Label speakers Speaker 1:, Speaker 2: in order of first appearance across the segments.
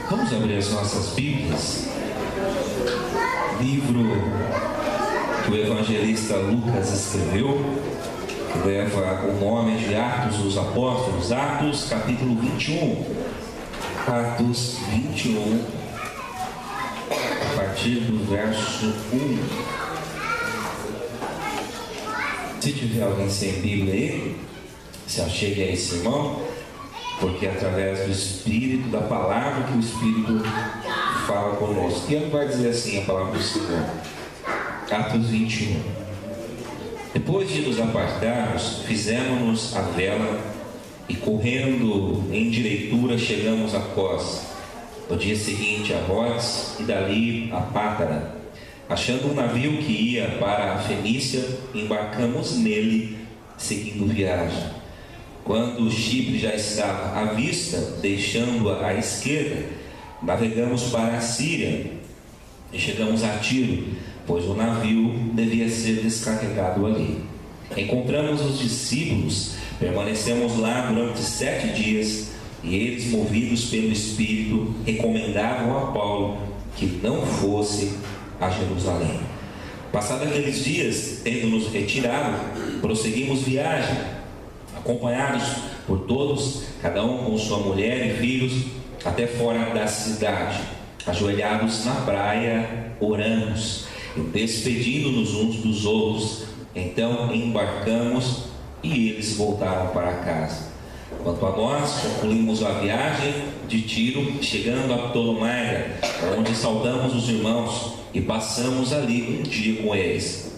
Speaker 1: Vamos abrir as nossas Bíblias. Livro que o evangelista Lucas escreveu, que leva o nome de Atos dos Apóstolos, Atos capítulo 21. Atos 21, a partir do verso 1. Se tiver alguém sem Bíblia aí, se achegue a esse irmão, porque é através do Espírito, da palavra, que o Espírito fala conosco. E ele vai dizer assim a palavra do Senhor. Atos 21. Depois de nos apartarmos, fizemos-nos a vela e, correndo em direitura, chegamos a Cós. No dia seguinte a Rodes e dali a Pátara. Achando um navio que ia para a Fenícia, embarcamos nele, seguindo viagem. Quando o Chipre já estava à vista, deixando-a à esquerda, navegamos para a Síria e chegamos a Tiro, pois o navio devia ser descarregado ali. Encontramos os discípulos, permanecemos lá durante 7 dias, e eles, movidos pelo Espírito, recomendavam a Paulo que não fosse a Jerusalém. Passados aqueles dias, tendo nos retirado, prosseguimos viagem, acompanhados por todos, cada um com sua mulher e filhos, até fora da cidade. Ajoelhados na praia, oramos, e despedindo-nos uns dos outros. Então embarcamos e eles voltaram para casa. Quanto a nós, concluímos a viagem de Tiro, chegando a Ptolomaida, onde saudamos os irmãos e passamos ali um dia com eles.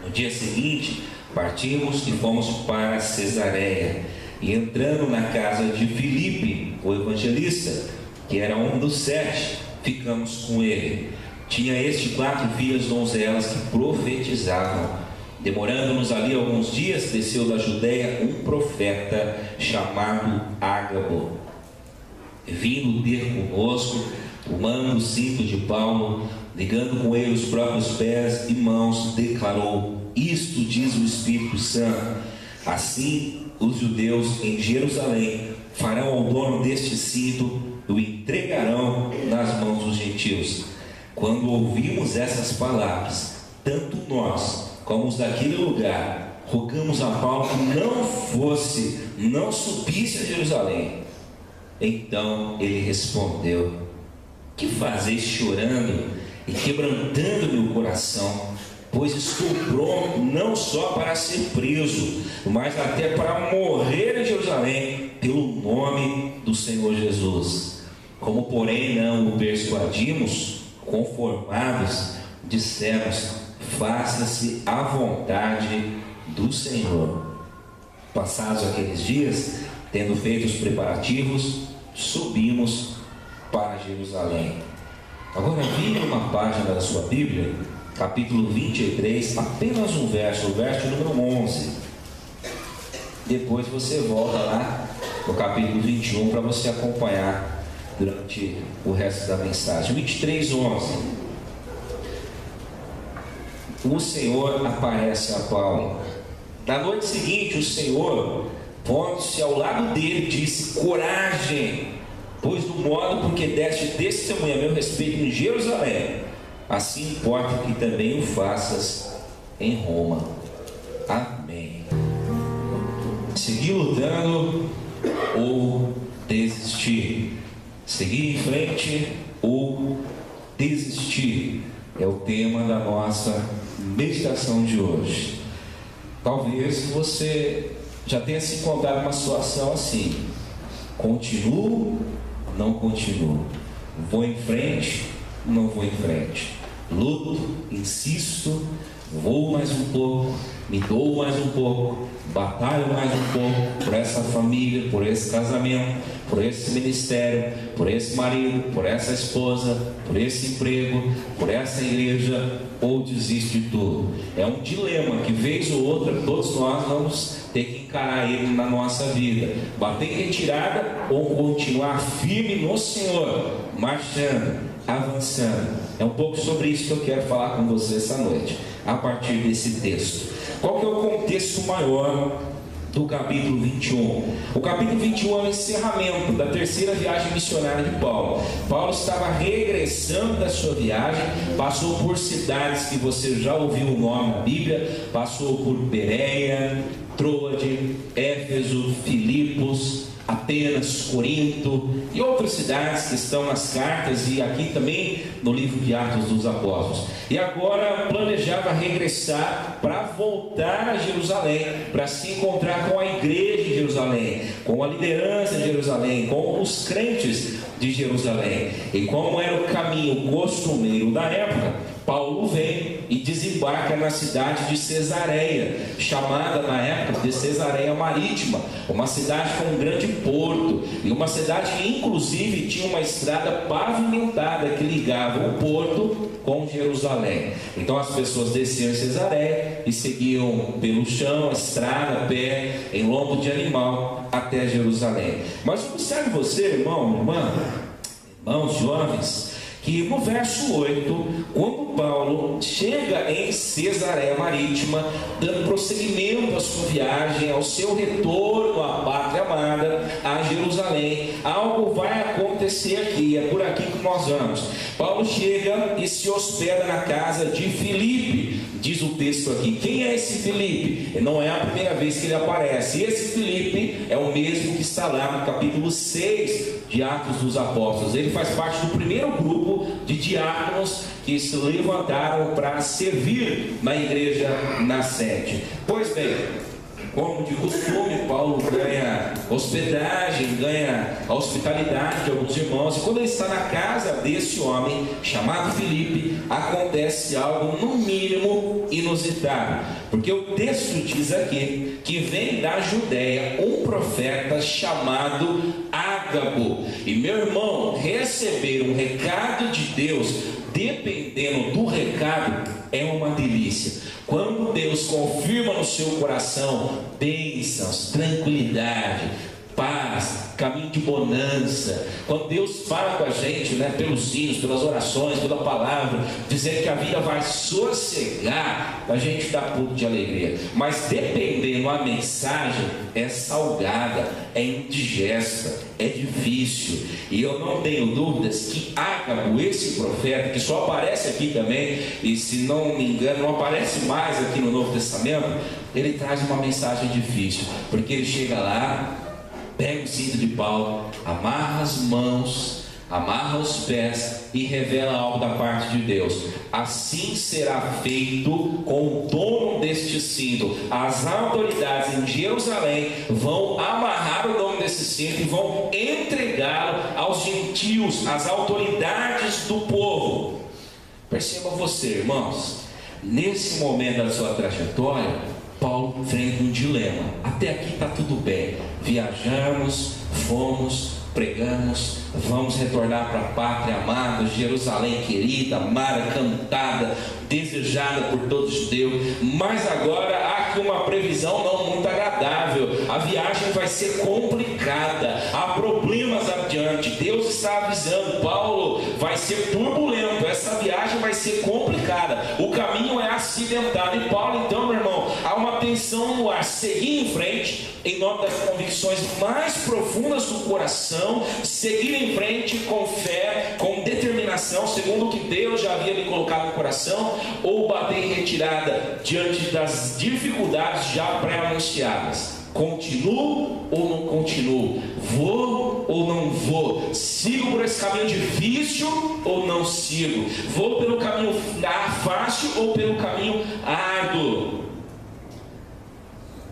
Speaker 1: No dia seguinte, partimos e fomos para Cesareia, e entrando na casa de Filipe, o evangelista, que era um dos 7, ficamos com ele. Tinha este 4 filhas donzelas que profetizavam. Demorando-nos ali alguns dias, desceu da Judeia um profeta chamado Ágabo. Vindo ter conosco, tomando o cinto de Paulo, ligando com ele os próprios pés e mãos, declarou: isto diz o Espírito Santo, assim os judeus em Jerusalém farão ao dono deste cinto e o entregarão nas mãos dos gentios. Quando ouvimos essas palavras, tanto nós como os daquele lugar, rogamos a Paulo que não subisse a Jerusalém. Então ele respondeu: que fazeis chorando e quebrantando meu coração? Pois estou pronto não só para ser preso, mas até para morrer em Jerusalém pelo nome do Senhor Jesus. Como porém não o persuadimos, conformados, dissemos: faça-se a vontade do Senhor. Passados aqueles dias, tendo feito os preparativos, subimos para Jerusalém. Agora vire uma página da sua Bíblia, capítulo 23, apenas um verso, o verso número 11. Depois você volta lá no capítulo 21 para você acompanhar durante o resto da mensagem. 23, 11. O Senhor aparece a Paulo. Na noite seguinte, o Senhor, pondo-se ao lado dele, disse: coragem, pois do modo porque deste testemunho a meu respeito em Jerusalém, assim importa que também o faças em Roma. Amém. Seguir lutando ou desistir? Seguir em frente ou desistir? É o tema da nossa meditação de hoje. Talvez você já tenha se encontrado numa situação assim: continuo, não continuo, vou em frente, não vou em frente, luto, insisto, vou mais um pouco, me dou mais um pouco, batalho mais um pouco por essa família, por esse casamento, por esse ministério, por esse marido, por essa esposa, por esse emprego, por essa igreja, ou desisto de tudo. É um dilema que, vez ou outra, todos nós vamos ter que encarar ele na nossa vida: bater em retirada ou continuar firme no Senhor, marchando, avançando. É um pouco sobre isso que eu quero falar com você essa noite, a partir desse texto. Qual que é o contexto maior do capítulo 21. O capítulo 21 é o encerramento da terceira viagem missionária de Paulo. Paulo estava regressando da sua viagem, passou por cidades que você já ouviu o nome na Bíblia, passou por Bereia, Troade, Éfeso, Filipos, Atenas, Corinto e outras cidades que estão nas cartas e aqui também no livro de Atos dos Apóstolos. E agora planejava regressar para voltar a Jerusalém, para se encontrar com a igreja de Jerusalém, com a liderança de Jerusalém, com os crentes de Jerusalém. E como era o caminho costumeiro da época, Paulo vem e desembarca na cidade de Cesareia, chamada na época de Cesareia Marítima, uma cidade com um grande porto, e uma cidade que inclusive tinha uma estrada pavimentada que ligava o porto com Jerusalém. Então as pessoas desciam em Cesareia e seguiam pelo chão, a estrada, a pé, em lombo de animal, até Jerusalém. Mas observe você, irmão, irmã, irmãos jovens, que no verso 8, quando Paulo chega em Cesareia Marítima, dando prosseguimento à sua viagem, ao seu retorno à pátria amada, a Jerusalém, algo vai acontecer aqui, é por aqui que nós vamos. Paulo chega e se hospeda na casa de Filipe, diz o texto aqui. Quem é esse Filipe? Não é a primeira vez que ele aparece. Esse Filipe é o mesmo que está lá no capítulo 6 de Atos dos Apóstolos. Ele faz parte do primeiro grupo de diáconos que se levantaram para servir na igreja nascente. Pois bem, como de costume, Paulo ganha hospedagem, ganha a hospitalidade de alguns irmãos, e quando ele está na casa desse homem chamado Filipe, acontece algo no mínimo inusitado, porque o texto diz aqui que vem da Judéia um profeta chamado Ágabo. E meu irmão, receber um recado de Deus, dependendo do recado, é uma delícia. Quando Deus confirma no seu coração bênçãos, tranquilidade, paz, caminho de bonança, quando Deus fala com a gente, pelos hinos, pelas orações, pela palavra, dizendo que a vida vai sossegar, a gente dá pulo de alegria. Mas dependendo a mensagem, é salgada, é indigesta, é difícil. E eu não tenho dúvidas que Ágabo, esse profeta, que só aparece aqui também, e se não me engano não aparece mais aqui no Novo Testamento, ele traz uma mensagem difícil, porque ele chega lá, pega o cinto de Paulo, amarra as mãos, amarra os pés e revela algo da parte de Deus. Assim será feito com o dono deste cinto. As autoridades em Jerusalém vão amarrar o dono desse cinto e vão entregá-lo aos gentios, às autoridades do povo. Perceba você, irmãos, nesse momento da sua trajetória, Paulo enfrenta um dilema. Até aqui está tudo bem, viajamos, fomos, pregamos, vamos retornar para a pátria amada, Jerusalém querida, amada, cantada, desejada por todos os judeus. Mas agora há aqui uma previsão não muito agradável. A viagem vai ser complicada, há problemas adiante. Deus está avisando, Paulo, vai ser turbulento, essa viagem vai ser complicada, o caminho é acidentado. E Paulo, então, meu irmão, há uma tensão no ar, seguir em frente em nome das convicções mais profundas do coração, seguir em frente com fé, com determinação, segundo o que Deus já havia lhe colocado no coração, ou bater em retirada diante das dificuldades já pré-anunciadas. Continuo ou não continuo? Vou ou não vou? Sigo por esse caminho difícil ou não sigo? Vou pelo caminho fácil ou pelo caminho árduo?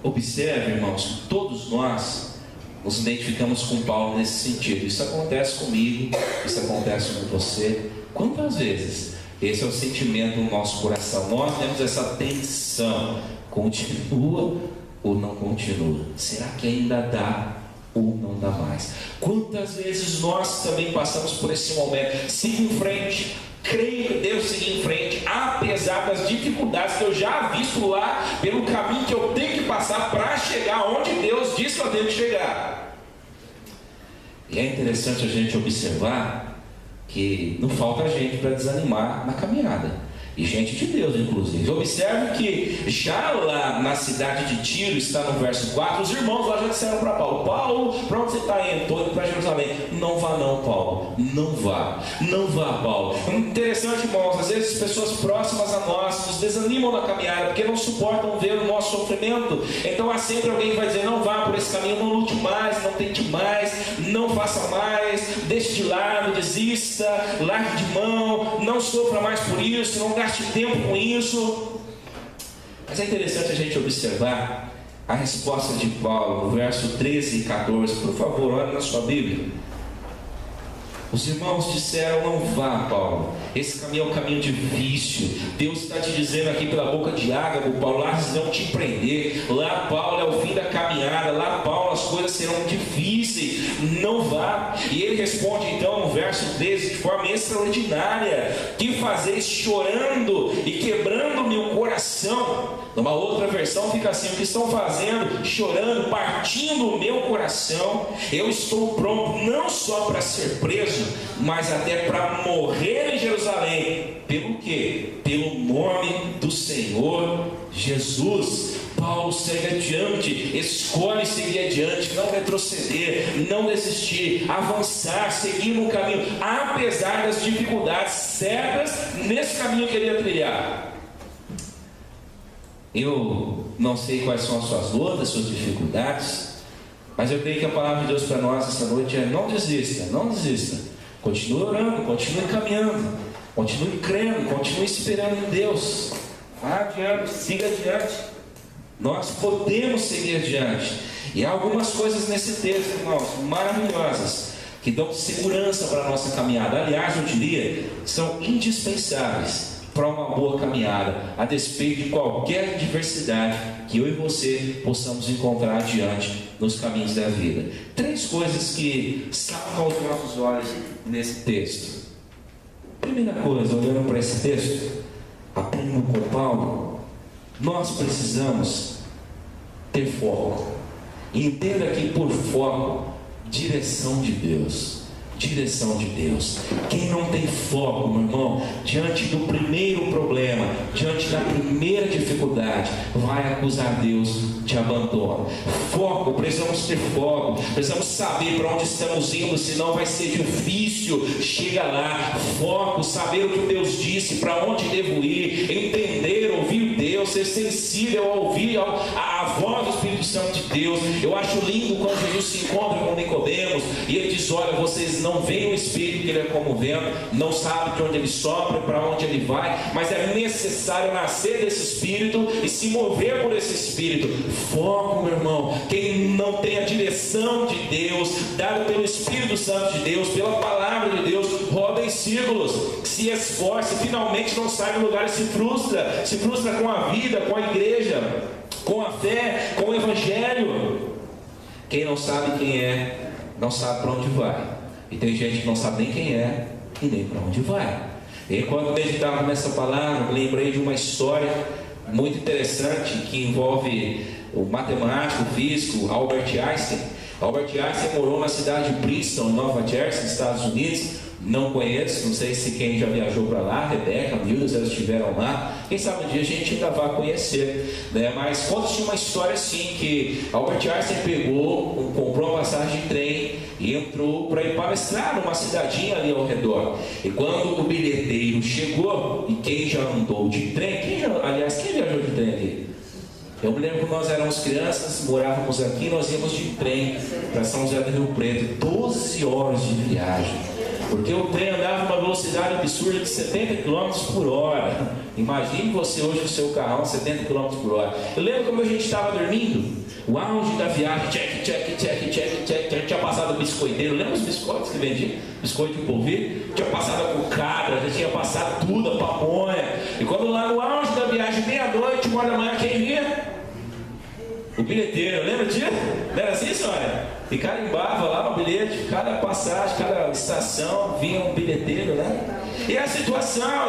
Speaker 1: Observe, irmãos, todos nós nos identificamos com Paulo nesse sentido. Isso acontece comigo, isso acontece com você. Quantas vezes esse é o sentimento no nosso coração? Nós temos essa tensão: continua ou não continua? Será que ainda dá ou não dá mais? Quantas vezes nós também passamos por esse momento? Siga em frente, creio que devo seguir em frente, apesar das dificuldades que eu já visto lá, pelo caminho que eu tenho que passar para chegar onde Deus diz que eu tenho que chegar. E é interessante a gente observar que não falta gente para desanimar na caminhada. E gente de Deus, inclusive. Observe que já lá na cidade de Tiro, está no verso 4, os irmãos lá já disseram para Paulo: Paulo, para onde você está indo? Estou indo para Jerusalém. Não vá não, Paulo. Não vá. Não vá, Paulo. Interessante, irmãos, às vezes pessoas próximas a nós nos desanimam na caminhada, porque não suportam ver o nosso sofrimento. Então há sempre alguém que vai dizer: não vá por esse caminho, não lute mais, não tente mais, não faça mais, deixe de lado, desista, largue de mão, não sofra mais por isso, não gaste tempo com isso. Mas é interessante a gente observar a resposta de Paulo no verso 13 e 14. Por favor, olhe na sua Bíblia. Os irmãos disseram: não vá, Paulo, esse caminho é um caminho difícil. Deus está te dizendo aqui pela boca de Ágabo: Paulo, lá eles vão te prender. Lá, Paulo, é o fim da caminhada. Lá, Paulo, as coisas serão difíceis. Não vá. E ele responde então no verso 13 de forma extraordinária: que fazeis chorando e quebrando-me o coração. Numa outra versão fica assim: o que estão fazendo? Chorando, partindo o meu coração. Eu estou pronto não só para ser preso, mas até para morrer em Jerusalém. Pelo quê? Pelo nome do Senhor Jesus. Paulo segue adiante, escolhe seguir adiante, não retroceder, não desistir, avançar, seguir no caminho, apesar das dificuldades certas nesse caminho que ele ia trilhar. Eu não sei quais são as suas lutas, as suas dificuldades, mas eu creio que a palavra de Deus para nós essa noite é: não desista, não desista. Continue orando, continue caminhando, continue crendo, continue esperando em Deus. Vá adiante, siga adiante. Nós podemos seguir adiante. E há algumas coisas nesse texto, irmãos, maravilhosas, que dão segurança para a nossa caminhada. Aliás, eu diria, são indispensáveis para uma boa caminhada, a despeito de qualquer adversidade que eu e você possamos encontrar adiante nos caminhos da vida. 3 coisas que saltam aos nossos olhos nesse texto. Primeira coisa, olhando para esse texto, aprendendo com Paulo, nós precisamos ter foco. E entenda que por foco, direção de Deus. Direção de Deus. Quem não tem foco, meu irmão, diante do primeiro problema, diante da primeira dificuldade, vai acusar Deus de abandono. Foco, precisamos ter foco, precisamos saber para onde estamos indo, senão vai ser difícil chegar lá. Foco, saber o que Deus disse, para onde devo ir, entender, ouvir Deus, ser sensível a ouvir a voz do Espírito Santo de Deus. Eu acho lindo quando Jesus se encontra com Nicodemos e ele diz: olha, vocês não veem o Espírito, que ele é como o vento, não sabe de onde ele sopra, para onde ele vai, mas é necessário nascer desse Espírito e se mover por esse Espírito. Foco, meu irmão. Quem não tem a direção de Deus, dada pelo Espírito Santo de Deus, pela palavra de Deus, roda em círculos, se esforça, finalmente não sai do lugar e se frustra com a vida, com a igreja, com a fé, com o Evangelho. Quem não sabe quem é, não sabe para onde vai. E tem gente que não sabe nem quem é e nem para onde vai. E quando meditava nessa palavra, lembrei de uma história muito interessante que envolve o matemático, o físico Albert Einstein. Albert Einstein morou na cidade de Princeton, Nova Jersey, nos Estados Unidos. Não conheço, não sei se quem já viajou para lá, Rebeca, Mildas, elas estiveram lá. Quem sabe um dia a gente ainda vai conhecer, né? Mas conta-se uma história assim, que Albert Einstein comprou uma passagem de trem e entrou para ir palestrar numa cidadinha ali ao redor. E quando o bilheteiro chegou, e quem já andou de trem, quem viajou de trem aqui? Eu me lembro que nós éramos crianças, morávamos aqui, nós íamos de trem para São José do Rio Preto, 12 horas de viagem. Porque o trem andava uma velocidade absurda de 70 km por hora. Imagine você hoje com o seu carrão 70 km por hora. Eu lembro como a gente estava dormindo, o auge da viagem, check, tinha passado o biscoiteiro. Lembra os biscoitos que vendia? Biscoito de polvilho? Tinha passado a cocada, já tinha passado tudo, a pamonha. E quando lá no auge da viagem, meia-noite, 1h da manhã, quem vinha? O bilheteiro, lembra disso? Não era assim, senhora? E carimbava lá no bilhete, cada passagem, cada estação, vinha um bilheteiro, né? E a situação,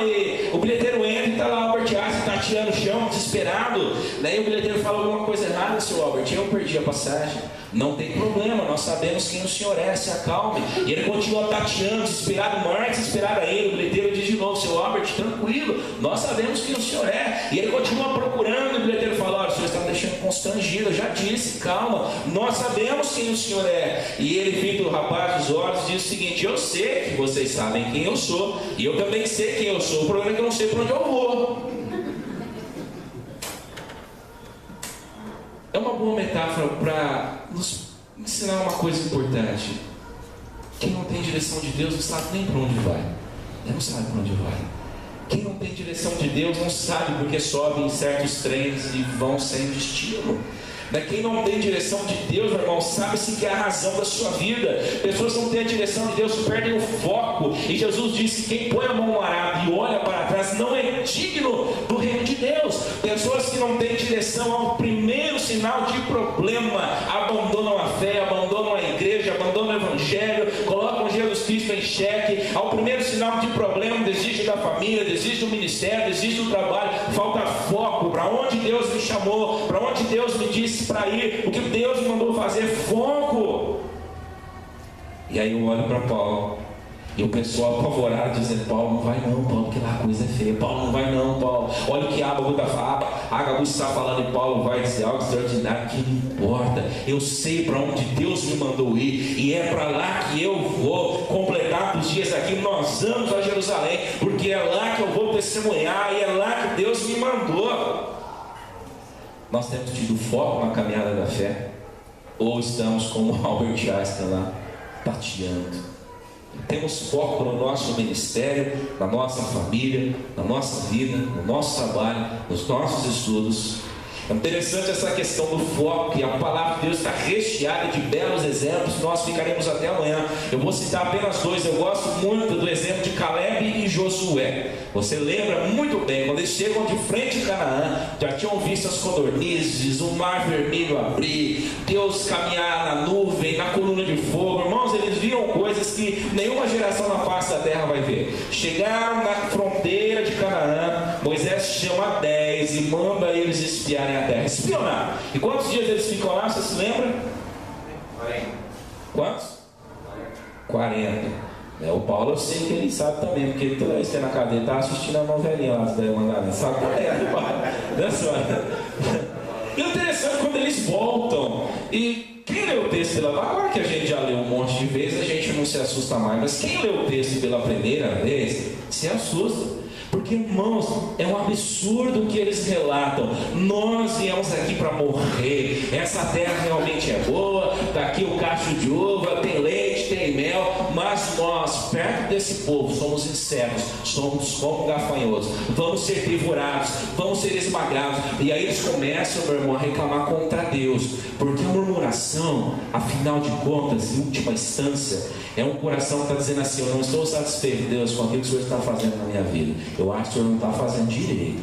Speaker 1: o bilheteiro entra e está lá o Albert Einstein tateando o chão, desesperado. Daí o bilheteiro fala alguma coisa errada. nada, seu Albert, eu perdi a passagem. Não tem problema, nós sabemos quem o senhor é, se acalme. E ele continua tateando, desesperado, mais desesperado ainda. O bilheteiro diz de novo: seu Albert, tranquilo, nós sabemos quem o senhor é. E ele continua procurando, e o bilheteiro fala: olha, o senhor está me deixando constrangido, eu já disse, calma, nós sabemos quem o senhor é. E ele vira o rapaz dos olhos e diz o seguinte: eu sei que vocês sabem quem eu sou, e eu também sei quem eu sou, o problema é que eu não sei para onde eu vou. É uma boa metáfora para nos ensinar uma coisa importante. Quem não tem direção de Deus não sabe nem para onde vai. Ele não sabe para onde vai. Quem não tem direção de Deus não sabe porque sobe em certos trens e vão sem destino. Quem não tem direção de Deus, meu irmão, sabe se que é a razão da sua vida. Pessoas que não têm a direção de Deus perdem o foco. E Jesus disse que quem põe a mão no arado e olha para trás não é digno do reino de Deus. Pessoas que não têm direção ao primeiro sinal de problema abandonam a fé, abandonam a igreja, abandonam o evangelho, colocam Jesus Cristo em xeque. Ao primeiro sinal de problema, desiste da família, desiste do ministério, desiste do trabalho. Falta foco. Para onde Deus me chamou, para onde Deus me disse para ir, o que Deus me mandou fazer, foco. E aí eu olho para Paulo e o pessoal apavorado dizendo: Paulo, não vai não, Paulo, porque lá a coisa é feia. Paulo, não vai não, Paulo, olha o que Agabu está falando. E Paulo vai dizer algo extraordinário: que não importa, eu sei para onde Deus me mandou ir, e é para lá que eu vou completar os dias aqui. Nós vamos a Jerusalém, porque é lá que eu vou testemunhar, e é lá que Deus me mandou. Nós temos tido foco na caminhada da fé, ou estamos como Albert Einstein lá, tateando? Temos foco no nosso ministério, na nossa família, na nossa vida, no nosso trabalho, nos nossos estudos. É interessante essa questão do foco, e a palavra de Deus está recheada de belos exemplos. Nós ficaremos até amanhã. Eu vou citar apenas dois. Eu gosto muito do exemplo de Caleb e Josué. Você lembra muito bem, quando eles chegam de frente a Canaã, já tinham visto as codornizes, o mar vermelho abrir, Deus caminhar na nuvem, na coluna de fogo. Irmãos, eles viram coisas que nenhuma geração na face da terra vai ver. Chegaram na fronteira de Canaã, Moisés chama 10 e manda eles espiarem a terra. Espionar. E quantos dias eles ficam lá, você se lembra? 40. Quantos? 40. O Paulo, eu sei que ele sabe também, porque toda vez que ele na cadeia está assistindo a novelinha lá da Irmandade. Sabe qual é? E o interessante, quando eles voltam, e quem lê o texto pela... Agora que a gente já leu um monte de vezes, a gente não se assusta mais, mas quem lê o texto pela primeira vez se assusta. Porque, irmãos, é um absurdo o que eles relatam. Nós viemos aqui para morrer. Essa terra realmente é boa. Está aqui o cacho de uva, tem leite, tem mel. Mas nós, perto desse povo, somos insetos, somos como gafanhotos. Vamos ser devorados, vamos ser esmagados. E aí eles começam, meu irmão, a reclamar contra Deus. Porque a murmuração, afinal de contas, em última instância, é um coração que está dizendo assim: eu não estou satisfeito, Deus, com aquilo que o Senhor está fazendo na minha vida. Eu acho que o Senhor não está fazendo direito.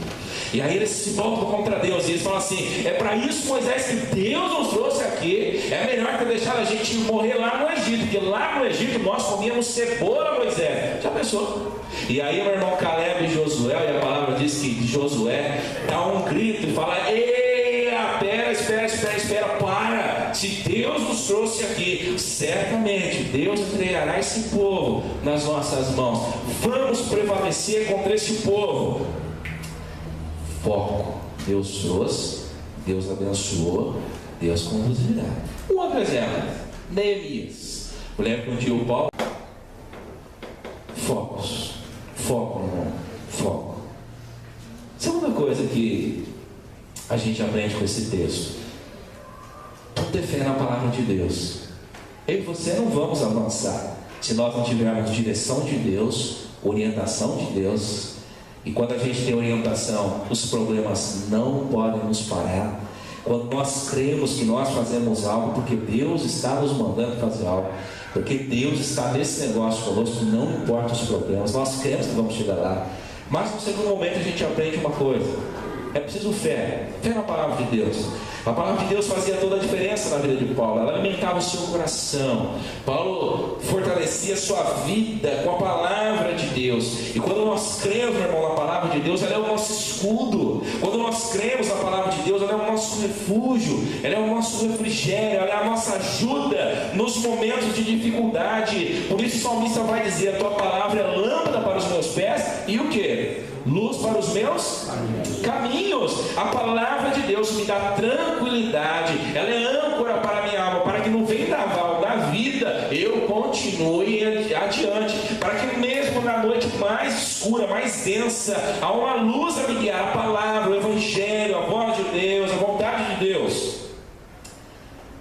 Speaker 1: E aí eles se voltam contra Deus, e eles falam assim: é para isso, Moisés, que Deus nos trouxe aqui. É melhor ter deixado a gente morrer lá no Egito, porque lá no Egito nós comíamos cebola, Moisés. Já pensou? E aí meu irmão Caleb e Josué, e a palavra diz que Josué dá um grito e fala: ei, espera, para. Se Deus nos trouxe aqui, certamente Deus entregará esse povo nas nossas mãos. Vamos prevalecer contra esse povo. Foco. Deus trouxe, Deus abençoou, Deus conduzirá. Um outro exemplo: Neemias. Eu lembro que um dia o Paulo... Foco, irmão. Foco. Segunda coisa que a gente aprende com esse texto: tudo ter fé na palavra de Deus. Eu e você não vamos avançar se nós não tivermos direção de Deus, orientação de Deus. E quando a gente tem orientação, os problemas não podem nos parar. Quando nós cremos que nós fazemos algo porque Deus está nos mandando fazer algo, porque Deus está nesse negócio conosco, não importa os problemas, nós cremos que vamos chegar lá. Mas no segundo momento a gente aprende uma coisa: É preciso fé. Fé na palavra de Deus. A palavra de Deus fazia toda a diferença na vida de Paulo. Ela alimentava o seu coração. Paulo fortalecia a sua vida com a palavra de Deus. E quando nós cremos, meu irmão, na palavra de Deus, ela é o nosso escudo. Quando nós cremos na palavra de Deus, ela é o nosso refúgio, ela é o nosso refrigério, ela é a nossa ajuda nos momentos de dificuldade. Por isso o salmista vai dizer: a tua palavra é lâmpada para os meus pés e o quê? Luz para os meus caminhos. A palavra de Deus me dá tranquilidade, ela é âncora para a minha alma, para que no vendaval da vida eu continue adiante, para que mesmo na noite mais escura, mais densa, há uma luz a me guiar, a palavra, o evangelho, a voz de Deus, a vontade de Deus.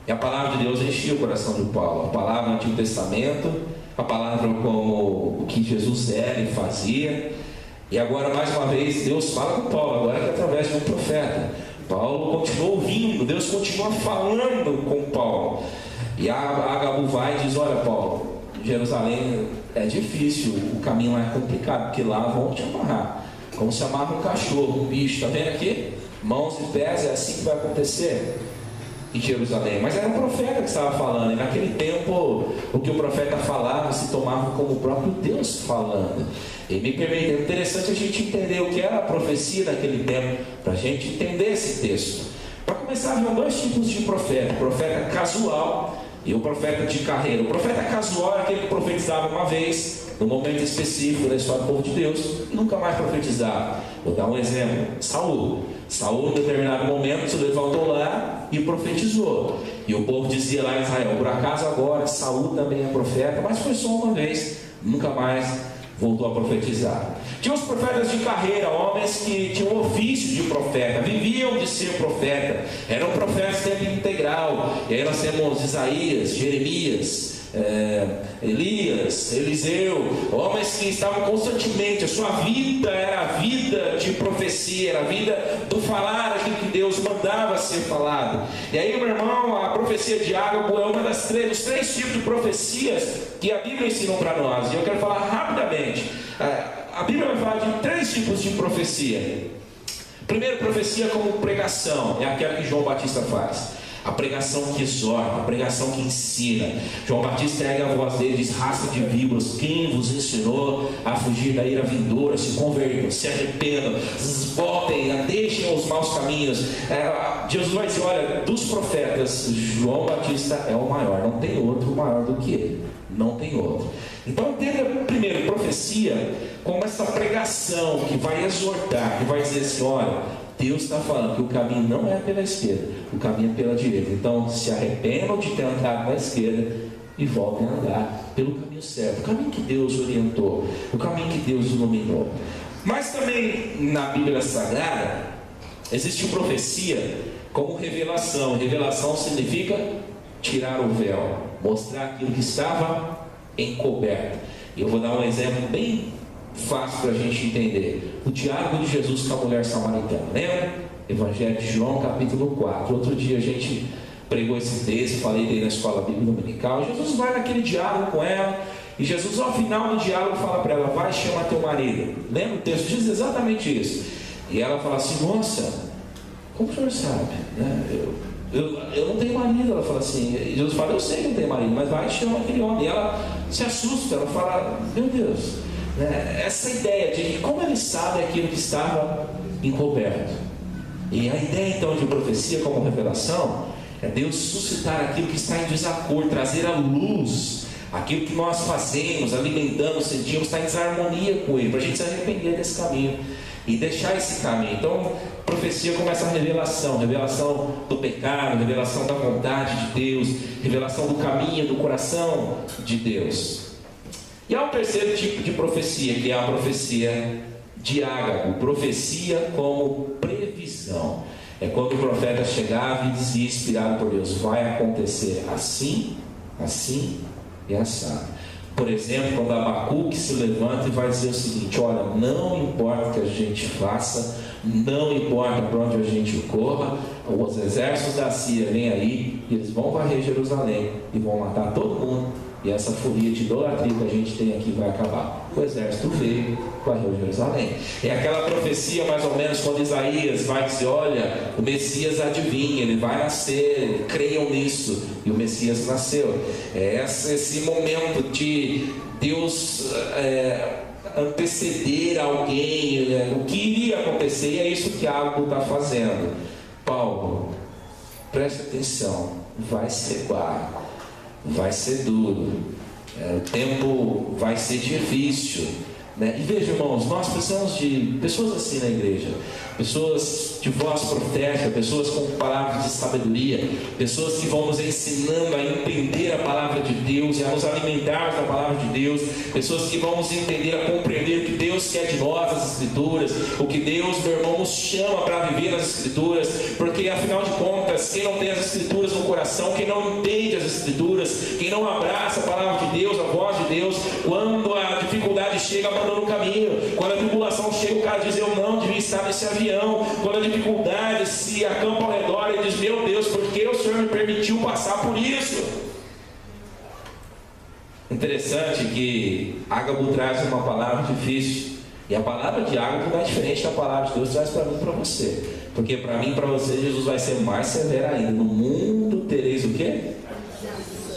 Speaker 1: E a palavra de Deus enchia o coração de Paulo. A palavra do Antigo Testamento, a palavra como o que Jesus era e fazia. E agora, mais uma vez, Deus fala com Paulo, agora que através de um profeta. Paulo continua ouvindo, Deus continua falando com Paulo. E a Agabu vai e diz: olha, Paulo, Jerusalém é difícil, o caminho lá é complicado, porque lá vão te amarrar, como se amarra um cachorro, um bicho, está vendo aqui? Mãos e pés, é assim que vai acontecer em Jerusalém. Mas era um profeta que estava falando, e naquele tempo o que o profeta falava se tomava como o próprio Deus falando. E me permite, é interessante a gente entender o que era a profecia naquele tempo, para a gente entender esse texto. Para começar, havia dois tipos de profeta: o profeta casual e o profeta de carreira. O profeta casual era aquele que profetizava uma vez, num momento específico da história do povo de Deus, nunca mais profetizava. Vou dar um exemplo: Saul, em determinado momento, se levantou lá e profetizou, e o povo dizia lá em Israel: por acaso agora Saul também é profeta? Mas foi só uma vez, nunca mais voltou a profetizar. Tinha os profetas de carreira, homens que tinham ofício de profeta, viviam de ser profeta, eram profetas de tempo integral. E aí nós temos Isaías, Jeremias, Elias, Eliseu, homens que estavam constantemente, a sua vida era a vida de profecia, era a vida do falar aquilo que Deus mandava ser falado. E aí, meu irmão, a profecia de Ágabu é uma dos três tipos de profecias que a Bíblia ensina para nós. E eu quero falar rapidamente. A Bíblia vai falar de três tipos de profecia. Primeiro, profecia como pregação, é aquela que João Batista faz. A pregação que exorta, a pregação que ensina. João Batista ergue a voz dele e diz: raça de víboras, quem vos ensinou a fugir da ira vindoura? Se convertam, se arrependam, voltem, deixem os maus caminhos. Jesus vai dizer: olha, dos profetas, João Batista é o maior, não tem outro maior do que ele, não tem outro. Então entenda primeiro profecia como essa pregação que vai exortar, que vai dizer assim: olha, Deus está falando que o caminho não é pela esquerda, o caminho é pela direita. Então se arrependam de ter andado na esquerda e voltem a andar pelo caminho certo, o caminho que Deus orientou, o caminho que Deus iluminou. Mas também na Bíblia Sagrada existe profecia como revelação. Revelação significa tirar o véu, mostrar aquilo que estava encoberto. E eu vou dar um exemplo bem fácil para a gente entender. O diálogo de Jesus com a mulher samaritana, lembra? Evangelho de João, capítulo 4. Outro dia a gente pregou esse texto, falei dele na escola bíblica dominical. Jesus vai naquele diálogo com ela, e Jesus ao final do diálogo fala para ela: vai, chama teu marido. Lembra? O texto diz exatamente isso. E ela fala assim: nossa, como o senhor sabe, né? Eu não tenho marido. Ela fala assim, e Jesus fala: eu sei que não tenho marido, mas vai, chama aquele homem. E ela se assusta, ela fala: meu Deus, essa ideia de como ele sabe aquilo que estava encoberto. E a ideia então de profecia como revelação é Deus suscitar aquilo que está em desacordo, trazer à luz aquilo que nós fazemos, alimentamos, sentimos, está em desarmonia com ele, para a gente se arrepender desse caminho e deixar esse caminho. Então profecia como essa revelação do pecado, revelação da vontade de Deus, revelação do caminho, do coração de Deus. E há um terceiro tipo de profecia, que é a profecia de Ágabu, profecia como previsão. É quando o profeta chegava e dizia, inspirado por Deus: vai acontecer assim, assim e assado. Por exemplo, quando Abacuque se levanta e vai dizer o seguinte: olha, não importa o que a gente faça, não importa para onde a gente corra, os exércitos da Síria vêm aí, e eles vão varrer Jerusalém e vão matar todo mundo e essa folia de idolatria que a gente tem aqui vai acabar. O exército veio, varreu Jerusalém. É aquela profecia mais ou menos quando Isaías vai dizer: olha, o Messias adivinha, ele vai nascer, creiam nisso. E o Messias nasceu. É esse momento de Deus anteceder alguém, né? O que iria acontecer, e é isso que Ágabo está fazendo. Paulo, preste atenção, vai ser barro, vai ser duro, o tempo vai ser difícil, né? E veja, irmãos, nós precisamos de pessoas assim na igreja, pessoas de voz profética, pessoas com palavras de sabedoria, pessoas que vão nos ensinando a entender a palavra de Deus e a nos alimentar da palavra de Deus, pessoas que vão nos entender a compreender o que Deus quer de nós, as Escrituras, o que Deus, meu irmão, nos chama para viver nas Escrituras, porque afinal de contas, quem não tem as Escrituras no coração, quem não entende as Escrituras, quem não abraça a palavra de Deus, a voz de Deus, quando a dificuldade chega, abandona o caminho. Quando a tribulação chega, o cara diz: eu não devia estar nesse avião. Quando a dificuldade se acampa ao redor, ele diz: meu Deus, por que o Senhor me permitiu passar por isso? Interessante que Ágabo traz uma palavra difícil, e a palavra de Ágabo não é diferente da palavra de Deus traz para mim e para você, porque para mim e para você Jesus vai ser mais severo ainda. No mundo tereis o quê?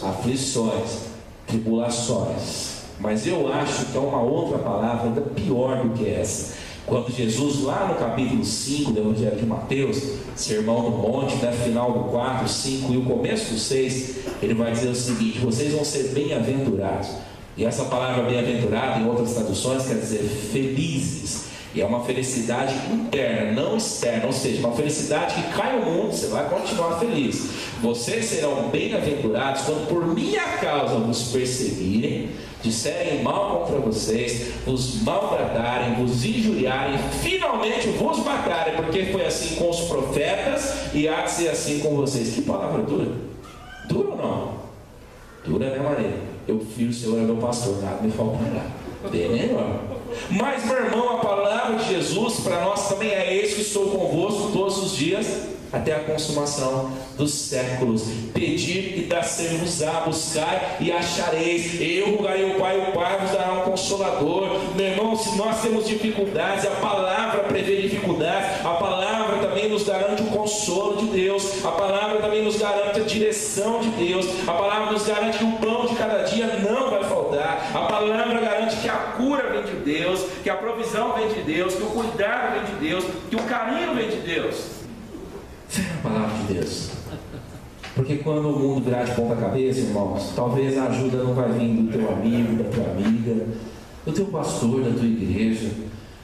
Speaker 1: Aflições, tribulações. Mas eu acho que é uma outra palavra ainda pior do que essa. Quando Jesus, lá no capítulo 5 do Evangelho de Mateus, Sermão do Monte, né, final do 4, 5 e o começo do 6, ele vai dizer o seguinte: vocês vão ser bem-aventurados. E essa palavra bem-aventurado, em outras traduções, quer dizer felizes. E é uma felicidade interna, não externa, ou seja, uma felicidade que cai no mundo, você vai continuar feliz. Vocês serão bem-aventurados quando por minha causa vos perseguirem, disserem mal contra vocês, vos maltratarem, vos injuriarem, finalmente vos matarem, porque foi assim com os profetas e há de ser assim com vocês. Que palavra dura? Dura ou não? Dura, né, Maria? Eu, filho, o Senhor é meu pastor, nada me faltará. Bem melhor. Mas, meu irmão, a palavra de Jesus para nós também é: eis que estou convosco todos os dias até a consumação dos séculos. Pedir e dar-se-vos-á, buscar e achareis. Eu rogarei ao Pai, o Pai vos dará um consolador. Meu irmão, se nós temos dificuldades, a palavra prevê dificuldades, a palavra também nos garante o consolo de Deus, a palavra também nos garante a direção de Deus, a palavra nos garante que o pão de cada dia não vai faltar, a palavra garante que a cura vem de Deus, que a provisão vem de Deus, que o cuidado vem de Deus, que o carinho vem de Deus. Fé na palavra de Deus. Porque quando o mundo virar de ponta cabeça, irmãos, talvez a ajuda não vai vir do teu amigo, da tua amiga, do teu pastor, da tua igreja.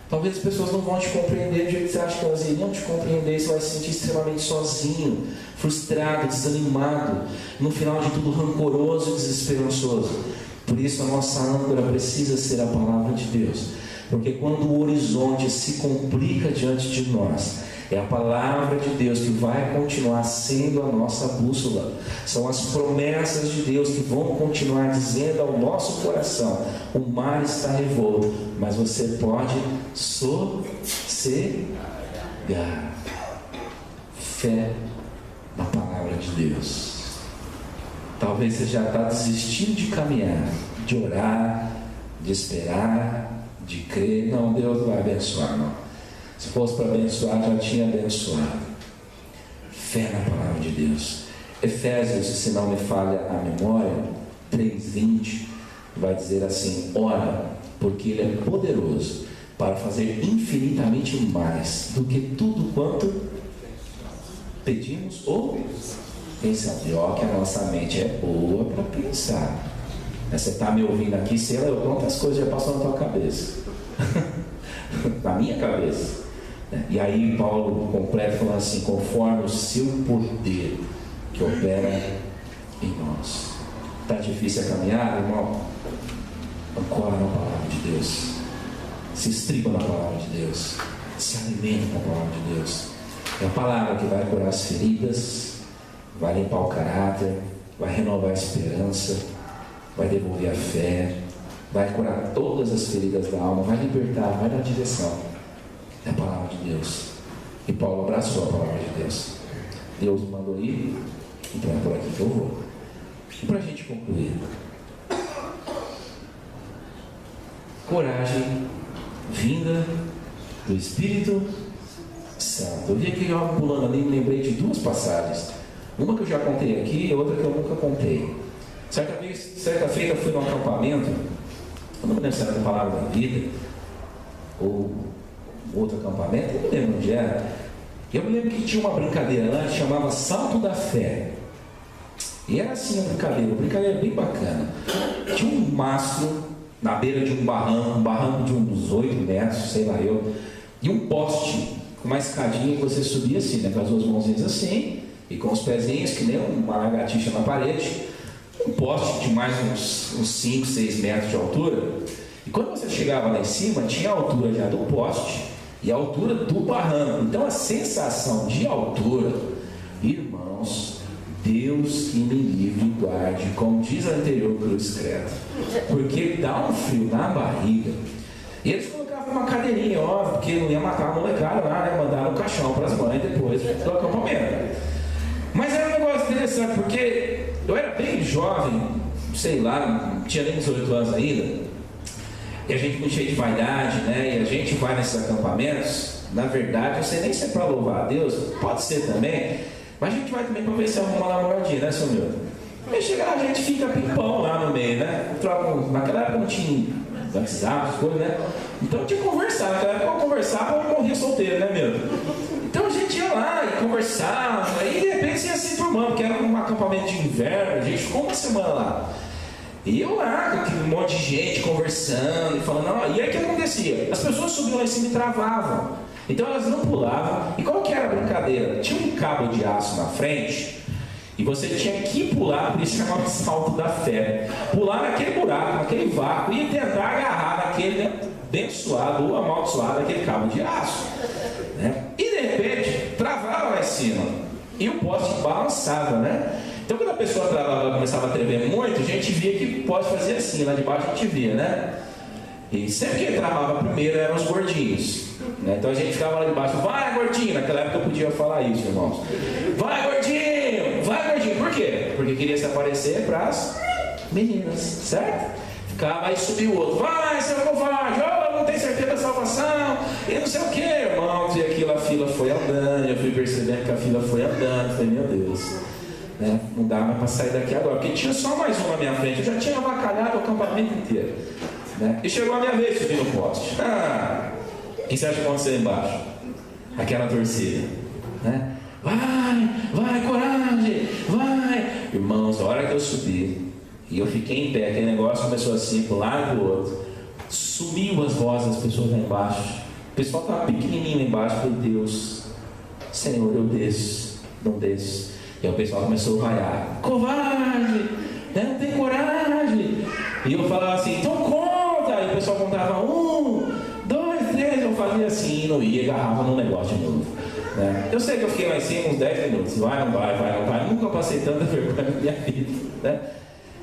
Speaker 1: Talvez as pessoas não vão te compreender do jeito que você acha que elas iriam te compreender. Você vai se sentir extremamente sozinho, frustrado, desanimado, no final de tudo rancoroso e desesperançoso. Por isso a nossa âncora precisa ser a palavra de Deus. Porque quando o horizonte se complica diante de nós, é a palavra de Deus que vai continuar sendo a nossa bússola. São as promessas de Deus que vão continuar dizendo ao nosso coração: o mar está revolto, mas você pode sossegar. Fé na palavra de Deus. Talvez você já está desistindo de caminhar, de orar, de esperar, de crer. Não, Deus vai abençoar, não. Se fosse para abençoar, já tinha abençoado. Fé na palavra de Deus. Efésios, se não me falha a memória, 3:20, vai dizer assim: ora, porque Ele é poderoso para fazer infinitamente mais do que tudo quanto pedimos ou pensamos. E ó, que a nossa mente é boa para pensar. Você está me ouvindo aqui, sei lá, quantas coisas já passam na tua cabeça. Na minha cabeça. E aí Paulo completa falando assim: conforme o seu poder que opera em nós. Está difícil a caminhada, irmão? Ancora na palavra de Deus. Se estriba na palavra de Deus. Se alimenta na palavra de Deus. É a palavra que vai curar as feridas, vai limpar o caráter, vai renovar a esperança, vai devolver a fé, vai curar todas as feridas da alma, vai libertar, vai dar direção. É a palavra de Deus. E Paulo abraçou a palavra de Deus. Deus me mandou ir, então é por aqui que eu vou. E para a gente concluir, coragem vinda do Espírito Santo. Eu vi aquele jovem pulando ali e me lembrei de duas passagens. Uma que eu já contei aqui e outra que eu nunca contei. Certa feita eu fui num acampamento, eu não me lembro se era da Palavra da Vida ou outro acampamento, eu não me lembro onde era. Eu me lembro que tinha uma brincadeira lá que chamava Salto da Fé. E era assim a brincadeira bem bacana. Tinha um mastro na beira de um barranco de uns 8 metros, sei lá eu, e um poste com uma escadinha que você subia assim, né, com as duas mãozinhas assim, e com os pezinhos, que nem uma lagartixa na parede, um poste de mais uns 5, 6 metros de altura. E quando você chegava lá em cima, tinha a altura já do poste e a altura do barranco. Então a sensação de altura, irmãos, Deus que me livre e guarde, como diz a anterior cruz credo, porque dá um frio na barriga. E eles colocavam uma cadeirinha, óbvio, porque não ia matar a molecada lá, né? Mandaram o caixão para as mães depois do acampamento. Mas era um negócio interessante, porque eu era bem jovem, sei lá, não tinha nem 18 anos ainda, e a gente muito cheio de vaidade, né? E a gente vai nesses acampamentos, na verdade, eu sei nem se é para louvar a Deus, pode ser também, mas a gente vai também para ver se arruma uma namoradinha, né, seu meu? Aí chega lá, a gente fica pimpão lá no meio, né? Naquela época não tinha WhatsApp, as coisas, né? Então tinha que conversar, naquela época eu conversava, eu morria solteiro, né, meu? Então a gente ia lá e conversava, e de repente você ia se turmando, porque era um acampamento de inverno, a gente ficou uma semana lá. E eu lá, com aquele monte de gente conversando, e falando, não, e aí o que acontecia? As pessoas subiam lá em cima e travavam. Então elas não pulavam. E qual que era a brincadeira? Tinha um cabo de aço na frente, e você tinha que pular, por isso chamava Salto da Fé. Pular naquele buraco, naquele vácuo, e tentar agarrar naquele abençoado ou amaldiçoado, aquele cabo de aço. Né? E de repente, travava lá em cima, e o poste balançava, né? Então quando a pessoa travava, começava a tremer muito, a gente via que o poste fazia assim, lá de baixo a gente via, né? E sempre que travava primeiro eram os gordinhos, né? Então a gente ficava lá de baixo, vai gordinho, naquela época eu podia falar isso, irmãos. Vai gordinho, por quê? Porque queria se aparecer para as meninas, certo? Ficava, aí subiu o outro, vai, seu covarde, não tem certeza da salvação, e não sei o que, irmãos. E aquilo, a fila foi andando, eu fui percebendo que a fila foi andando, falei, meu Deus, né? Não dá mais para sair daqui agora, porque tinha só mais um na minha frente, eu já tinha avacalhado o acampamento inteiro, né? E chegou a minha vez de subir no poste. O que você acha que aconteceu embaixo? Aquela torcida, né? Vai, coragem, vai. Irmãos, a hora que eu subi, e eu fiquei em pé, aquele negócio começou assim, pro lado e pro outro. Sumiu as vozes das pessoas lá embaixo. O pessoal estava pequenininho lá embaixo. Falei, Deus, Senhor, eu desço, não desço. E aí o pessoal começou a vaiar, covarde, né? Não tem coragem. E eu falava assim, então conta. E o pessoal contava 1, 2, 3. Eu fazia assim, não ia, agarrava no negócio de novo, né? Eu sei que eu fiquei lá em cima uns 10 minutos. Vai, não vai. Nunca passei tanta vergonha na minha vida, né?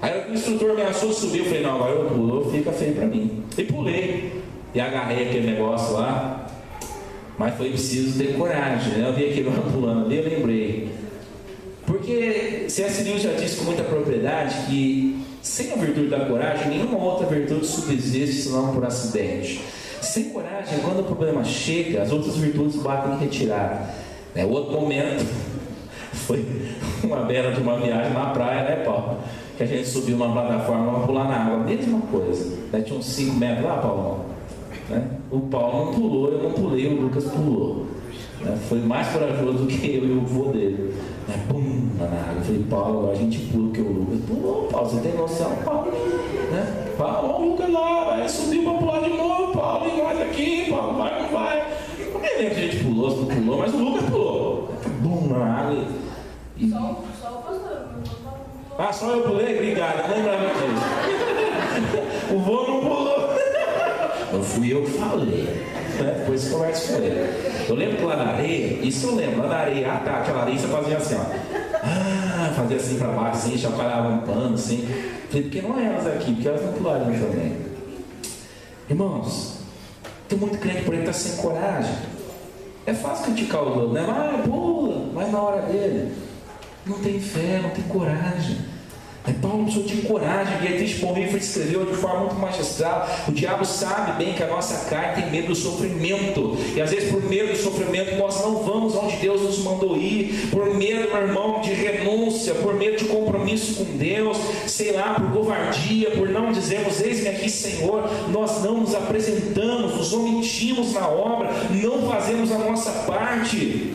Speaker 1: Aí o instrutor me ameaçou subir, eu falei, não, agora eu pulo, fica feio pra mim. E pulei, e agarrei aquele negócio lá, mas foi preciso ter coragem, né? Eu vi aquele lá pulando ali, eu lembrei. Porque C.S. Lewis já disse com muita propriedade que sem a virtude da coragem, nenhuma outra virtude subsiste senão por acidente. Sem coragem, quando o problema chega, as outras virtudes batem em retirada. O outro momento foi uma beira de uma viagem na praia, né, Paulo? Que a gente subiu numa plataforma para pular na água, mesma coisa, né? Tinha uns 5 metros lá, Paulão, né? O Paulo não pulou, eu não pulei, o Lucas pulou, né? Foi mais corajoso do que eu e o vô dele, né? Pum, na água. Eu falei, Paulo, agora a gente pula, que o Lucas pulou. Paulo, você tem noção, Paulo, né? Paulo, o Lucas lá, vai subir para pular de novo, Paulo, e nós aqui, Paulo, vai, não vai. Eu nem lembro se a gente pulou, se não pulou, mas o Lucas pulou, bum, na água. E... Só o pastor. Só eu pulei? Obrigado, não lembrava disso. O vô não pulou. Não fui eu que falei, né? Depois você conversa com ele. Eu lembro que lá na areia, isso eu lembro, lá na areia, aquela areia você fazia assim, ó. Fazia assim pra baixo, assim, chacoalhava um pano, assim. Falei, porque não é elas aqui, porque elas não pulariam também. Irmãos, tem muito crente por aí que está sem coragem. É fácil criticar o outro, né? Pula, mas na hora dele. Não tem fé, não tem coragem. Paulo precisou de coragem. E Dietrich Bonhoeffer escreveu de forma muito magistral: o diabo sabe bem que a nossa carne tem medo do sofrimento, e às vezes por medo do sofrimento nós não vamos onde Deus nos mandou ir, por medo, meu irmão, de renúncia, por medo de compromisso com Deus, sei lá, por covardia, por não dizermos eis-me aqui, Senhor, nós não nos apresentamos, nos omitimos na obra, não fazemos a nossa parte.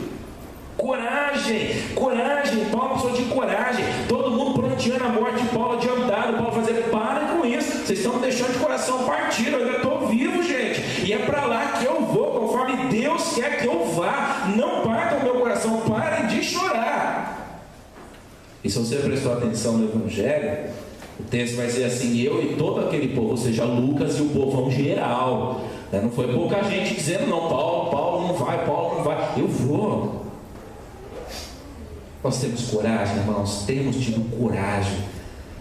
Speaker 1: Coragem, coragem. Paulo precisou de coragem. Todo mundo pronteando a morte de Paulo, adiantado. Paulo fazer: parem com isso, vocês estão me deixando de coração partido, eu ainda estou vivo, gente, e é para lá que eu vou, conforme Deus quer que eu vá. Não partam meu coração, parem de chorar. E se você prestou atenção no Evangelho, o texto vai dizer assim: eu e todo aquele povo, ou seja, Lucas e o povão geral, não foi pouca gente dizendo: não, Paulo não vai, Paulo não vai. Eu vou. Nós temos coragem, irmãos, temos tido coragem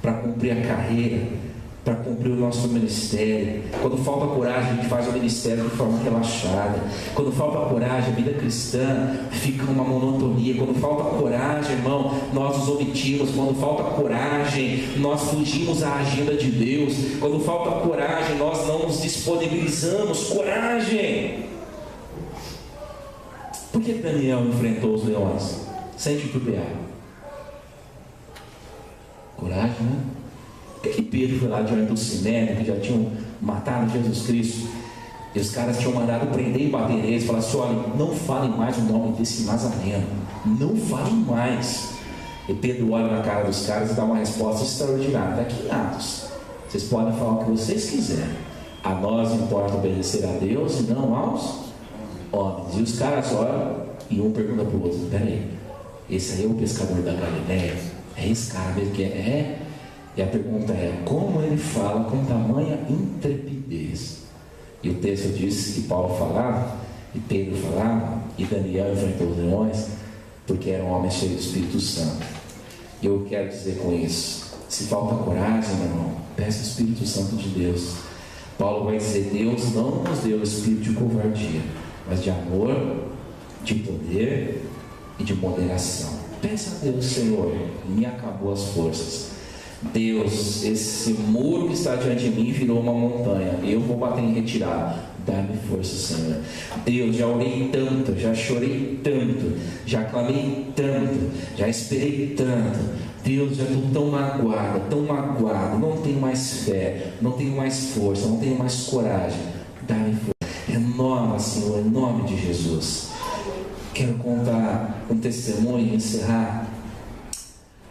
Speaker 1: para cumprir a carreira, para cumprir o nosso ministério. Quando falta coragem, a gente faz o ministério de forma relaxada. Quando falta coragem, a vida cristã fica uma monotonia. Quando falta coragem, irmão, nós nos omitimos. Quando falta coragem, nós fugimos à agenda de Deus. Quando falta coragem, nós não nos disponibilizamos. Coragem! Por que Daniel enfrentou os leões sem titubear? Coragem, né? Por que Pedro foi lá diante do Sinédrio, que já tinham matado Jesus Cristo, e os caras tinham mandado prender e bater neles, e falar assim: olha, não falem mais o nome desse Nazareno, não falem mais. E Pedro olha na cara dos caras e dá uma resposta extraordinária: está aqui em Atos, vocês podem falar o que vocês quiserem, a nós importa obedecer a Deus e não aos homens. E os caras olham e um pergunta para o outro: peraí, esse aí é o pescador da Galileia? É esse cara mesmo que é? E a pergunta é: como ele fala com tamanha intrepidez? E o texto diz que Paulo falava, e Pedro falava, e Daniel enfrentou os leões, porque era um homem cheio do Espírito Santo. E eu quero dizer com isso: se falta coragem, meu irmão, peça o Espírito Santo de Deus. Paulo vai dizer: Deus não nos deu o espírito de covardia, mas de amor, de poder e de moderação. Peça a Deus: Senhor, me acabou as forças. Deus, esse muro que está diante de mim virou uma montanha, eu vou bater em retirada. Dá-me força, Senhor. Deus, já orei tanto, já chorei tanto, já clamei tanto, já esperei tanto. Deus, já estou tão magoado, não tenho mais fé, não tenho mais força, não tenho mais coragem. Dá-me força. Renova, Senhor, em nome de Jesus. Quero contar um testemunho e encerrar.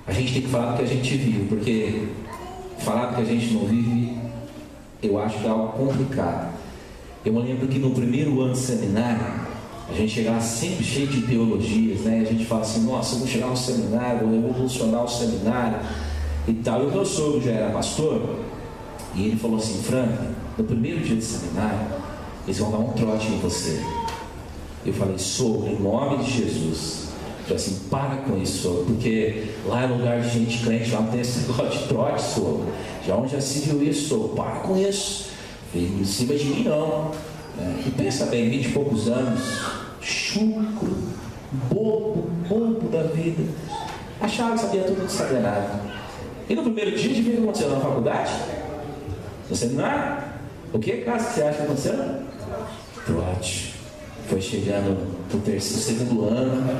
Speaker 1: A gente tem que falar do que a gente vive, porque falar do que a gente não vive, eu acho que é algo complicado. Eu me lembro que no primeiro ano de seminário, a gente chegava sempre cheio de teologias, né? A gente fala assim: nossa, eu vou chegar no seminário, vou revolucionar o seminário e tal. E o meu sogro já era pastor, e ele falou assim: Frank, no primeiro dia de seminário, eles vão dar um trote em você. Eu falei: sogro, em nome de Jesus. Eu falei assim: para com isso, sogro, porque lá é lugar de gente crente, lá não tem esse negócio de trote, sogro. Já se viu isso, sogro? Para com isso. Vem em cima de mim não. E pensa bem, 20 e poucos anos, chucro, bobo da vida, achava que sabia tudo, não sabia nada. E no primeiro dia, de ver o que aconteceu na faculdade, no seminário, o que você acha que aconteceu? Trote. Foi chegando o segundo ano,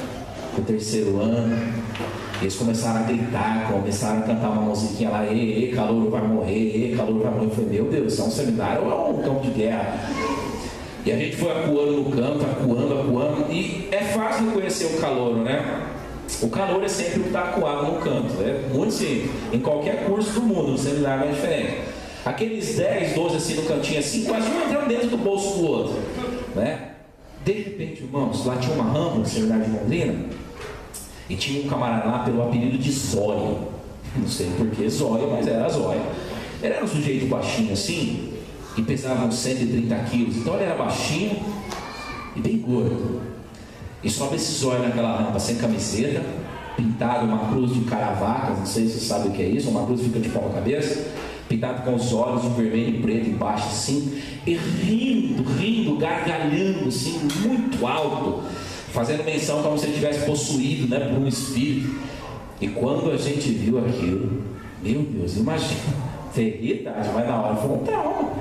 Speaker 1: o terceiro ano, eles começaram a gritar, começaram a cantar uma musiquinha lá: ei, calouro vai morrer, calouro vai morrer. Eu falei: meu Deus, isso é um seminário ou é um campo de guerra? E a gente foi acuando no campo, acuando, e é fácil reconhecer o calouro, né? O calouro é sempre o que está acuado no canto, é muito simples. Em qualquer curso do mundo, no seminário é diferente. Aqueles 10, 12 assim no cantinho, assim, quase um entrando dentro do bolso do outro, né? De repente, irmãos, lá tinha uma rampa no seminário de Londrina, e tinha um camarada lá pelo apelido de Zóio. Não sei porquê Zóio, mas era Zóio. Ele era um sujeito baixinho assim, e pesava uns 130 quilos. Então ele era baixinho e bem gordo. E sobe esse Zóio naquela rampa sem camiseta, pintado uma cruz de caravacas, não sei se você sabe o que é isso, uma cruz que fica de pau na cabeça, pintado com os olhos de vermelho e preto embaixo assim, e rindo, gargalhando assim, muito alto, fazendo menção como se ele tivesse possuído, né, por um espírito. E quando a gente viu aquilo, Meu Deus, imagina, seriedade, mas na hora foi um trauma.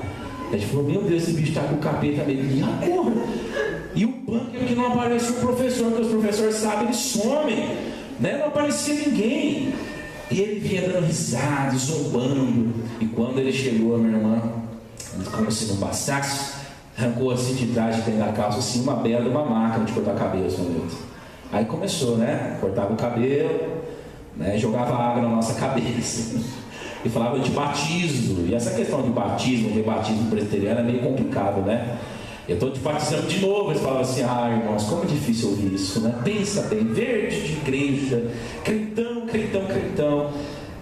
Speaker 1: A gente falou, meu Deus, esse bicho está com o capeta meio, e agora? E o bunker que não apareceu o professor, porque os professores sabem, eles somem, né? Não aparecia ninguém. E ele vinha dando risada, zombando. E quando ele chegou, a minha irmã, como se não bastasse, arrancou assim de trás de dentro da calça, assim, uma bela de uma máquina de cortar cabelo, meu Deus. Aí começou, né? Cortava o cabelo, né? Jogava água na nossa cabeça. E falava de batismo. E essa questão de batismo presbiteriano é meio complicado, né? Eu estou te batizando de novo. Eles falavam assim, irmãos, como é difícil ouvir isso, né? Pensa bem, verde de igreja, crentão, crentão, crentão.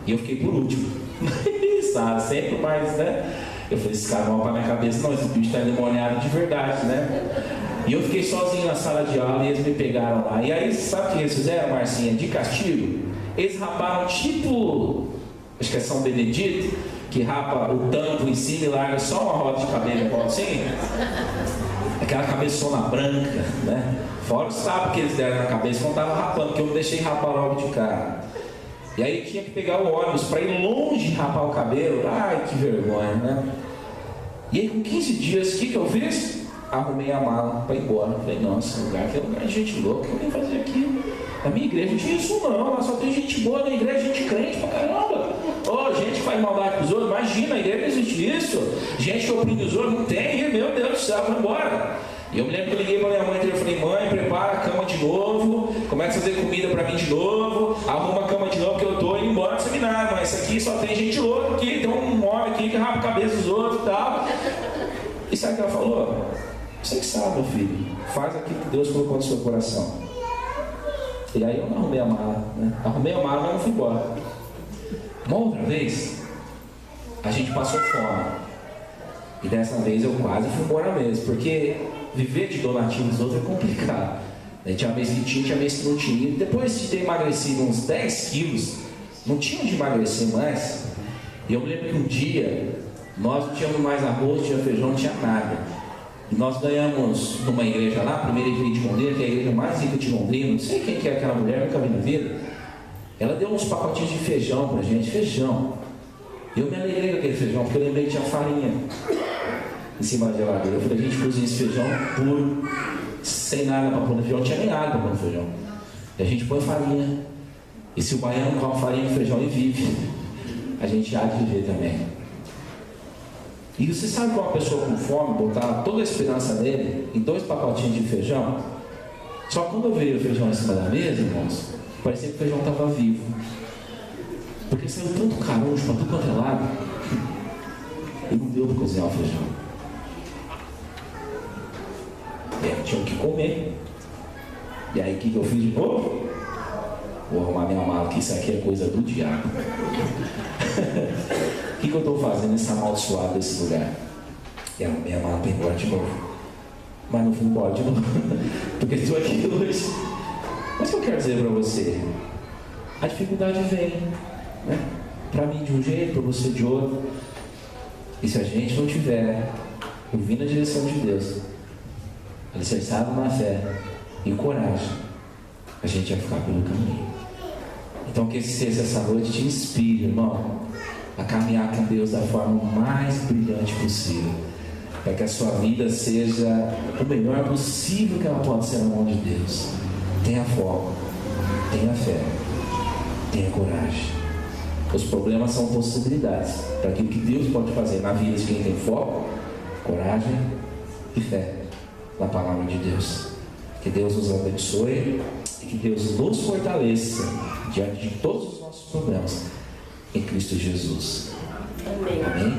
Speaker 1: E eu fiquei por último. Sabe, sempre mais, né? Eu falei, esse cara não vai pra minha cabeça, não, esse bicho está endemoniado de verdade, né? E eu fiquei sozinho na sala de aula e eles me pegaram lá. E aí, sabe o que eles fizeram, Marcinha? De castigo, eles raparam tipo, acho que é São Benedito, que rapa o tampo em cima e larga só uma roda de cabelo, assim. Aquela cabeçona branca, né? Fora o sapo que eles deram na cabeça, não estava rapando, porque eu não deixei rapar logo de cara. E aí tinha que pegar o ônibus para ir longe e rapar o cabelo. Ai, que vergonha, né? E aí com 15 dias, o que eu fiz? Arrumei a mala para ir embora. Falei, nossa, lugar que é lugar de gente louca, o que eu vim fazer aqui? Na minha igreja não tinha isso não, lá só tem gente boa na igreja, gente crente pra caramba. Gente que faz maldade com os outros, imagina, na igreja não existe isso. Gente que oprime os outros, não tem, meu Deus do céu, vai embora. E eu me lembro que eu liguei para minha mãe e falei, mãe, prepara a cama de novo, começa a fazer comida para mim de novo, arruma a cama de novo que eu tô indo embora do seminário, mas isso aqui só tem gente louca aqui, tem um homem aqui que rapa a cabeça dos outros e tal. E sabe o que ela falou? Você que sabe, meu filho, faz aquilo que Deus colocou no seu coração. E aí eu não arrumei a mala, né? Arrumei a mala, mas não fui embora. Uma outra vez, a gente passou fome. E dessa vez eu quase fui embora mesmo, porque viver de donativo dos outros é complicado. Tinha mês que tinha mês que não tinha. Depois de ter emagrecido uns 10 quilos, não tinha onde emagrecer mais. E eu me lembro que um dia, nós não tínhamos mais arroz, não tinha feijão, não tinha nada. E nós ganhamos numa igreja lá, a primeira igreja de Londrina, que é a igreja mais rica de Londrina, não sei quem que é aquela mulher, nunca vi na vida. Ela deu uns pacotinhos de feijão pra gente, feijão. Eu me alegrei com aquele feijão, porque eu lembrei que tinha farinha em cima da geladeira. Eu falei, a gente cozinha esse feijão puro, sem nada para pôr no feijão, não tinha nem água para pôr no feijão. E a gente põe farinha. E se o baiano come farinha e feijão e vive, a gente há de viver também. E você sabe que uma pessoa com fome, botar toda a esperança nele em 2 pacotinhos de feijão? Só que quando eu vi o feijão em cima da mesa, irmãos, parecia que o feijão estava vivo. Porque saiu tanto caroço para tudo quanto é lado, e não deu para cozinhar o feijão. Tinha que comer. E aí o que eu fiz de novo? Vou arrumar minha mala, que isso aqui é coisa do diabo. O que eu estou fazendo nesse amaldiçoado desse lugar? E arrumei a mala para ir embora de novo. Mas não fui embora de novo, porque estou aqui hoje. Mas o que eu quero dizer para você? A dificuldade vem, né? Para mim de um jeito, para você de outro. E se a gente não tiver ouvindo a direção de Deus, alicerçado na fé e coragem, a gente vai ficar pelo caminho. Então que esse seja essa noite te inspire, irmão, a caminhar com Deus da forma mais brilhante possível, para que a sua vida seja o melhor possível que ela pode ser na mão de Deus. Tenha foco, tenha fé, tenha coragem. Os problemas são possibilidades para aquilo que Deus pode fazer na vida de quem tem foco, coragem e fé na palavra de Deus. Que Deus nos abençoe e que Deus nos fortaleça diante de todos os nossos problemas em Cristo Jesus. Amém? Amém?